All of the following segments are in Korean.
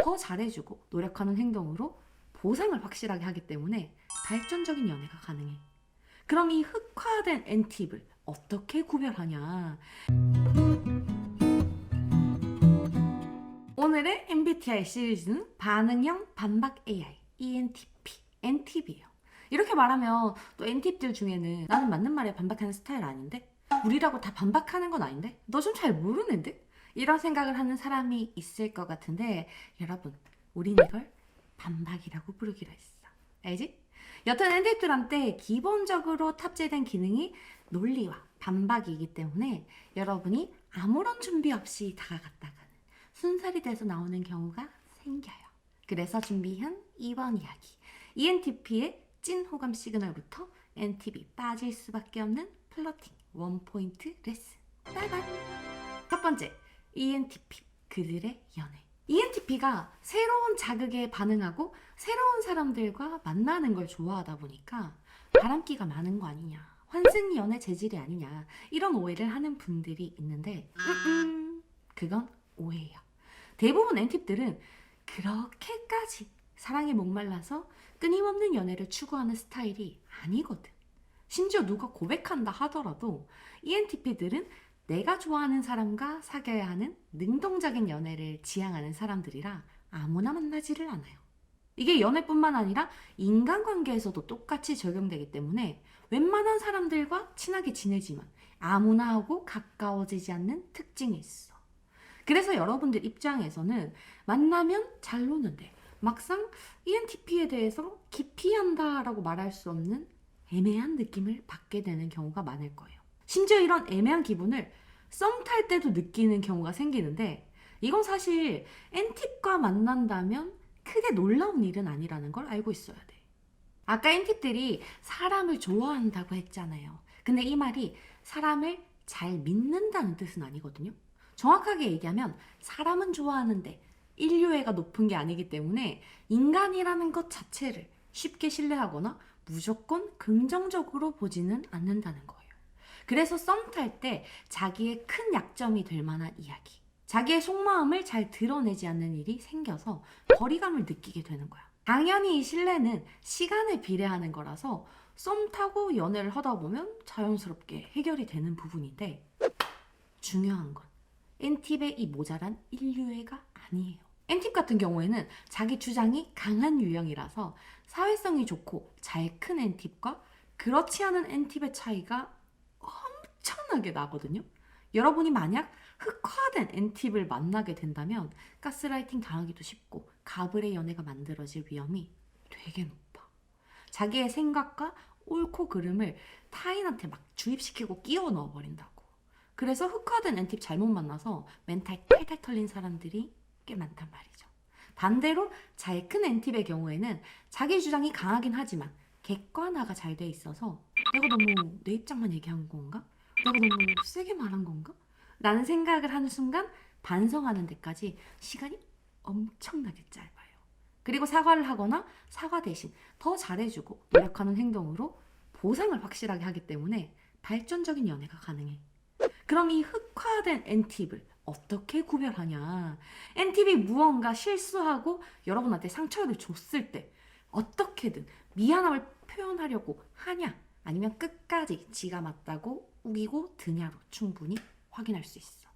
더 잘해주고 노력하는 행동으로 보상을 확실하게 하기 때문에 발전적인 연애가 가능해. 그럼 이 흑화된 N팁을 어떻게 구별하냐? 오늘의 MBTI 시리즈는 반응형 반박 AI, ENTP, N팁이에요. 이렇게 말하면 또 N팁들 중에는 나는 맞는 말에 반박하는 스타일 아닌데? 우리라고 다 반박하는 건 아닌데? 너 좀 잘 모르는데? 이런 생각을 하는 사람이 있을 것 같은데 여러분, 우린 이걸 반박이라고 부르기로 했어. 알지? 여튼 N팁들한테 기본적으로 탑재된 기능이 논리와 반박이기 때문에 여러분이 아무런 준비 없이 다가갔다가는 순살이 돼서 나오는 경우가 생겨요. 그래서 준비한 이번 이야기, ENTP의 찐 호감 시그널부터 N팁이 빠질 수밖에 없는 플러팅 원포인트 레슨. 빠이빠이. 첫 번째, ENTP, 그들의 연애. ENTP가 새로운 자극에 반응하고 새로운 사람들과 만나는 걸 좋아하다 보니까 바람기가 많은 거 아니냐, 환승 연애 재질이 아니냐, 이런 오해를 하는 분들이 있는데 그건 오해예요. 대부분 N팁들은 그렇게까지 사랑에 목말라서 끊임없는 연애를 추구하는 스타일이 아니거든. 심지어 누가 고백한다 하더라도 ENTP들은 내가 좋아하는 사람과 사귀어야 하는 능동적인 연애를 지향하는 사람들이라 아무나 만나지를 않아요. 이게 연애뿐만 아니라 인간관계에서도 똑같이 적용되기 때문에 웬만한 사람들과 친하게 지내지만 아무나 하고 가까워지지 않는 특징이 있어. 그래서 여러분들 입장에서는 만나면 잘 노는데 막상 ENTP에 대해서 기피한다라고 말할 수 없는 애매한 느낌을 받게 되는 경우가 많을 거예요. 심지어 이런 애매한 기분을 썸 탈 때도 느끼는 경우가 생기는데 이건 사실 N팁과 만난다면 크게 놀라운 일은 아니라는 걸 알고 있어야 돼. 아까 N팁들이 사람을 좋아한다고 했잖아요. 근데 이 말이 사람을 잘 믿는다는 뜻은 아니거든요. 정확하게 얘기하면 사람은 좋아하는데 인류애가 높은 게 아니기 때문에 인간이라는 것 자체를 쉽게 신뢰하거나 무조건 긍정적으로 보지는 않는다는 거예요. 그래서 썸 탈 때 자기의 큰 약점이 될 만한 이야기, 자기의 속마음을 잘 드러내지 않는 일이 생겨서 거리감을 느끼게 되는 거야. 당연히 이 신뢰는 시간에 비례하는 거라서 썸 타고 연애를 하다 보면 자연스럽게 해결이 되는 부분인데 중요한 건 N팁의 이 모자란 인류애가 아니에요. N팁 같은 경우에는 자기 주장이 강한 유형이라서 사회성이 좋고 잘 큰 N팁과 그렇지 않은 N팁의 차이가 엄청나게 나거든요. 여러분이 만약 흑화된 N팁을 만나게 된다면 가스라이팅 당하기도 쉽고 가불의 연애가 만들어질 위험이 되게 높아. 자기의 생각과 옳고 그름을 타인한테 막 주입시키고 끼워 넣어버린다고. 그래서 흑화된 N팁 잘못 만나서 멘탈 탈탈 털린 사람들이 꽤 많단 말이죠. 반대로 잘 큰 N팁의 경우에는 자기 주장이 강하긴 하지만 객관화가 잘 돼 있어서 내가 너무 내 입장만 얘기한 건가? 내가 너무 세게 말한 건가? 라는 생각을 하는 순간 반성하는 데까지 시간이 엄청나게 짧아요. 그리고 사과를 하거나 사과 대신 더 잘해주고 노력하는 행동으로 보상을 확실하게 하기 때문에 발전적인 연애가 가능해. 그럼 이 흑화된 N팁을 어떻게 구별하냐? N팁이 무언가 실수하고 여러분한테 상처를 줬을 때 어떻게든 미안함을 표현하려고 하냐? 아니면 끝까지 지가 맞다고 우기고 드냐로 충분히 확인할 수 있어.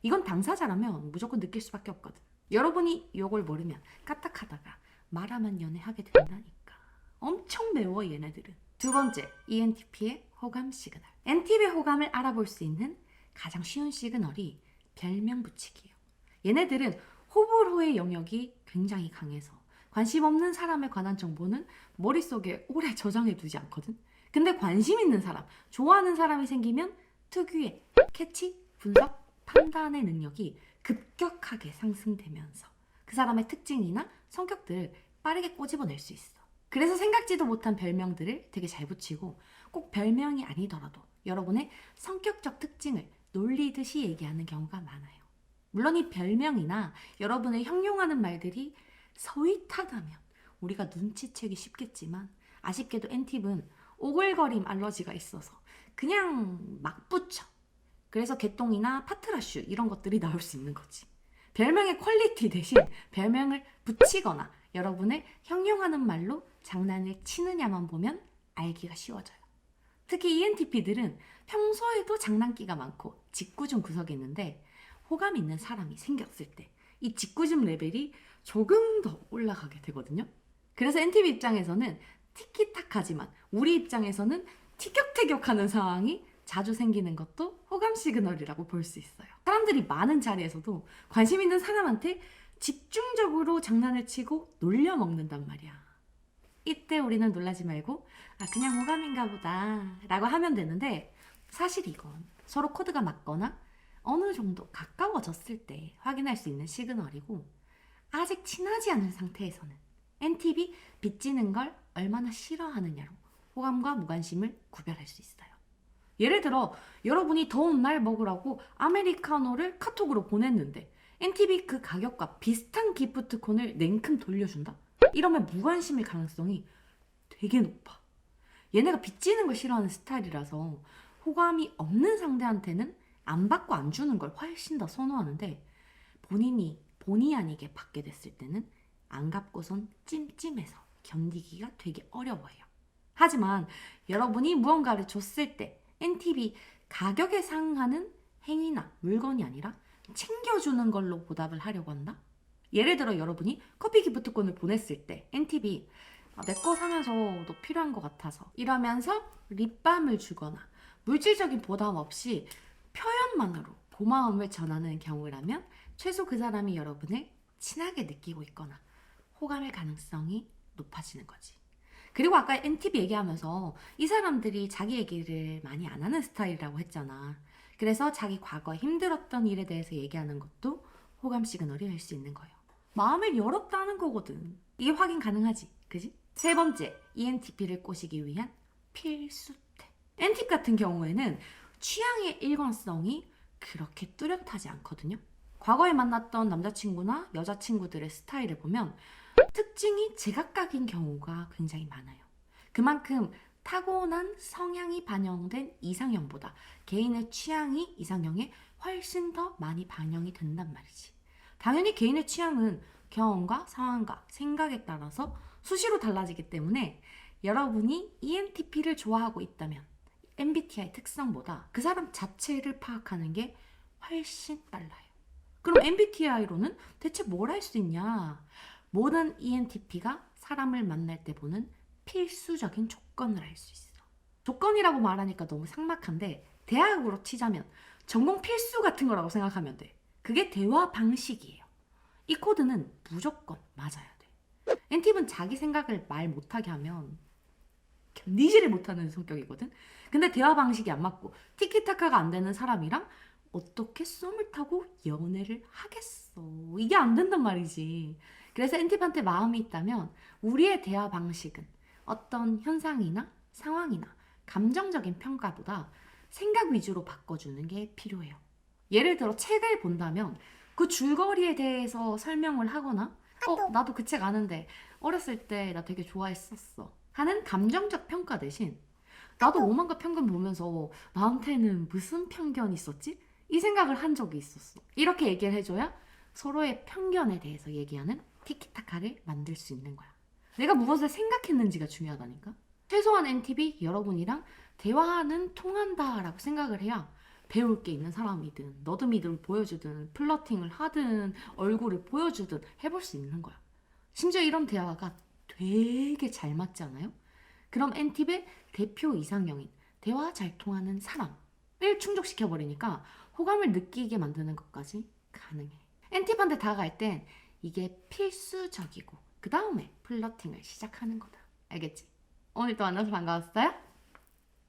이건 당사자라면 무조건 느낄 수밖에 없거든. 여러분이 이걸 모르면 까딱하다가 말하면 연애하게 된다니까. 엄청 매워 얘네들은. 두 번째, ENTP의 호감 시그널. N팁의 호감을 알아볼 수 있는 가장 쉬운 시그널이 별명 붙이기예요. 얘네들은 호불호의 영역이 굉장히 강해서 관심 없는 사람에 관한 정보는 머릿속에 오래 저장해 두지 않거든. 근데 관심 있는 사람, 좋아하는 사람이 생기면 특유의 캐치, 분석, 판단의 능력이 급격하게 상승되면서 그 사람의 특징이나 성격들을 빠르게 꼬집어낼 수 있어. 그래서 생각지도 못한 별명들을 되게 잘 붙이고 꼭 별명이 아니더라도 여러분의 성격적 특징을 놀리듯이 얘기하는 경우가 많아요. 물론 이 별명이나 여러분을 형용하는 말들이 서윗하다면 우리가 눈치채기 쉽겠지만 아쉽게도 N팁은 오글거림 알러지가 있어서 그냥 막 붙여. 그래서 개똥이나 파트라슈 이런 것들이 나올 수 있는 거지. 별명의 퀄리티 대신 별명을 붙이거나 여러분을 형용하는 말로 장난을 치느냐만 보면 알기가 쉬워져요. 특히 ENTP들은 평소에도 장난기가 많고 짓궂은 구석이 있는데 호감 있는 사람이 생겼을 때 이 짓궂음 레벨이 조금 더 올라가게 되거든요. 그래서 NTP 입장에서는 티키타카지만 우리 입장에서는 티격태격하는 상황이 자주 생기는 것도 호감 시그널이라고 볼 수 있어요. 사람들이 많은 자리에서도 관심 있는 사람한테 집중적으로 장난을 치고 놀려먹는단 말이야. 이때 우리는 놀라지 말고 그냥 호감인가 보다 라고 하면 되는데, 사실 이건 서로 코드가 맞거나 어느 정도 가까워졌을 때 확인할 수 있는 시그널이고, 아직 친하지 않은 상태에서는 NTP 빚지는 걸 얼마나 싫어하느냐로 호감과 무관심을 구별할 수 있어요. 예를 들어 여러분이 더운 날 먹으라고 아메리카노를 카톡으로 보냈는데 NTP 그 가격과 비슷한 기프트콘을 냉큼 돌려준다? 이러면 무관심일 가능성이 되게 높아. 얘네가 빚지는 걸 싫어하는 스타일이라서 호감이 없는 상대한테는 안 받고 안 주는 걸 훨씬 더 선호하는데, 본의 아니게 받게 됐을 때는 안 갚고선 찜찜해서 견디기가 되게 어려워해요. 하지만 여러분이 무언가를 줬을 때 NTP 가격에 상응하는 행위나 물건이 아니라 챙겨주는 걸로 보답을 하려고 한다? 예를 들어 여러분이 커피 기프트콘을 보냈을 때 NTP 내 거 사면서 너 필요한 것 같아서 이러면서 립밤을 주거나 물질적인 보답 없이 표현만으로 고마움을 전하는 경우라면 최소 그 사람이 여러분을 친하게 느끼고 있거나 호감일 가능성이 높아지는 거지. 그리고 아까 NTP 얘기하면서 이 사람들이 자기 얘기를 많이 안 하는 스타일이라고 했잖아. 그래서 자기 과거에 힘들었던 일에 대해서 얘기하는 것도 호감 시그널이 될 수 있는 거예요. 마음을 열었다는 거거든. 이게 확인 가능하지, 그지? 세 번째, ENTP를 꼬시기 위한 필수템. NTP 같은 경우에는 취향의 일관성이 그렇게 뚜렷하지 않거든요. 과거에 만났던 남자친구나 여자친구들의 스타일을 보면 특징이 제각각인 경우가 굉장히 많아요. 그만큼 타고난 성향이 반영된 이상형보다 개인의 취향이 이상형에 훨씬 더 많이 반영이 된단 말이지. 당연히 개인의 취향은 경험과 상황과 생각에 따라서 수시로 달라지기 때문에 여러분이 ENTP를 좋아하고 있다면 MBTI 특성보다 그 사람 자체를 파악하는 게 훨씬 빨라요. 그럼 MBTI로는 대체 뭘 할 수 있냐? 모든 ENTP가 사람을 만날 때 보는 필수적인 조건을 알 수 있어. 조건이라고 말하니까 너무 삭막한데 대학으로 치자면 전공 필수 같은 거라고 생각하면 돼. 그게 대화 방식이에요. 이 코드는 무조건 맞아야 돼. NTP는 자기 생각을 말 못하게 하면 견디지를 못하는 성격이거든. 근데 대화 방식이 안 맞고 티키타카가 안 되는 사람이랑 어떻게 썸을 타고 연애를 하겠어. 이게 안 된단 말이지. 그래서 NTP한테 마음이 있다면 우리의 대화 방식은 어떤 현상이나 상황이나 감정적인 평가보다 생각 위주로 바꿔주는 게 필요해요. 예를 들어 책을 본다면 그 줄거리에 대해서 설명을 하거나 나도 그 책 아는데 어렸을 때 나 되게 좋아했었어 하는 감정적 평가 대신 나도 오만과 편견 보면서 나한테는 무슨 편견이 있었지? 이 생각을 한 적이 있었어. 이렇게 얘기를 해줘야 서로의 편견에 대해서 얘기하는 티키타카를 만들 수 있는 거야. 내가 무엇을 생각했는지가 중요하다니까. 최소한 NTP 여러분이랑 대화는 통한다라고 생각을 해야 배울 게 있는 사람이든 너드미드를 보여주든 플러팅을 하든 얼굴을 보여주든 해볼 수 있는 거야. 심지어 이런 대화가 되게 잘 맞지 않아요? 그럼 NTP의 대표 이상형인 대화 잘 통하는 사람을 충족시켜버리니까 호감을 느끼게 만드는 것까지 가능해. NTP한테 다가갈 땐 이게 필수적이고 그 다음에 플러팅을 시작하는 거다. 알겠지? 오늘 또 만나서 반가웠어요?